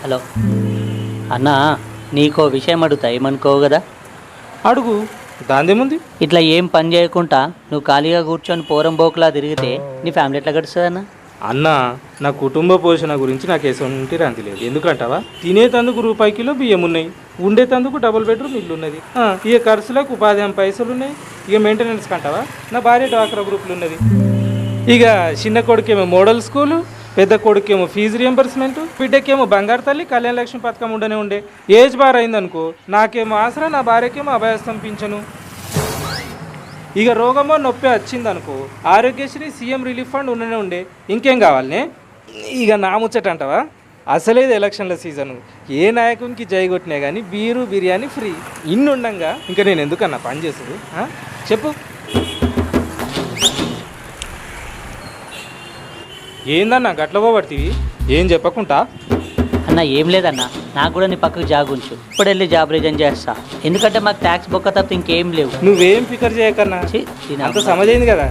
Hello అన్నా, నీకో విషయం అడుగుతా, ఏమనుకోవు కదా? అడుగు, దాందేముంది? ఇట్లా ఏం పని చేయకుండా నువ్వు ఖాళీగా కూర్చొని పోరం బోకులా తిరిగితే నీ ఫ్యామిలీ ఎట్లా గడుస్తుంది అన్న? అన్నా, నా కుటుంబ పోషణ గురించి నాకు ఎటువంటి రంతి లేదు. ఎందుకంటావా, తినేతందుకు రూపాయి కిలో బియ్యం ఉన్నాయి, ఉండేతందుకు డబుల్ బెడ్రూమ్ ఇల్లు ఉన్నది, ఇక ఖర్చులకు ఉపాధి హామీ పైసలు ఉన్నాయి, ఇక మెయింటెనెన్స్ కంటావా నా భార్య డ్వాక్రా గ్రూపులు ఉన్నది, ఇక చిన్న కొడుకేమో మోడల్ స్కూలు, పెద్ద కొడుకేమో ఫీజు రియంబర్స్మెంట్, బిడ్డకేమో బంగారు తల్లి కళ్యాణ లక్ష్మి పథకం ఉండే ఏజ్ బార్ అయిందనుకో నాకేమో ఆసరా, నా భార్యకేమో అభయస్థం పింఛను, ఇక రోగమో నొప్పి వచ్చిందనుకో ఆరోగ్యశ్రీ సీఎం రిలీఫ్ ఫండ్ ఉండే. ఇంకేం కావాలనే? ఇక నా ముచ్చట అంటావా, అసలేదు ఎలక్షన్ల సీజను, ఏ నాయకునికి జై కొట్టినా కానీ బీరు బిర్యానీ ఫ్రీ, ఇన్ని ఉండంగా ఇంకా నేను ఎందుకన్నా పని చేసుడు? చెప్పు, ఏందన్నా గట్ల పోబడుతుంది? ఏం చెప్పకుండా? అన్న ఏం లేదన్నా, నాకు కూడా నీ పక్కకు జాగ్ ఉంచు, ఇప్పుడు వెళ్ళి జాబ్ రిజైన్ చేస్తా. ఎందుకంటే మాకు ట్యాక్స్ బొక్క తప్ప ఇంకేం లేవు. నువ్వేం ఫికర్ చేయకన్నా, ఛీ, అంత సమజైంది కదా.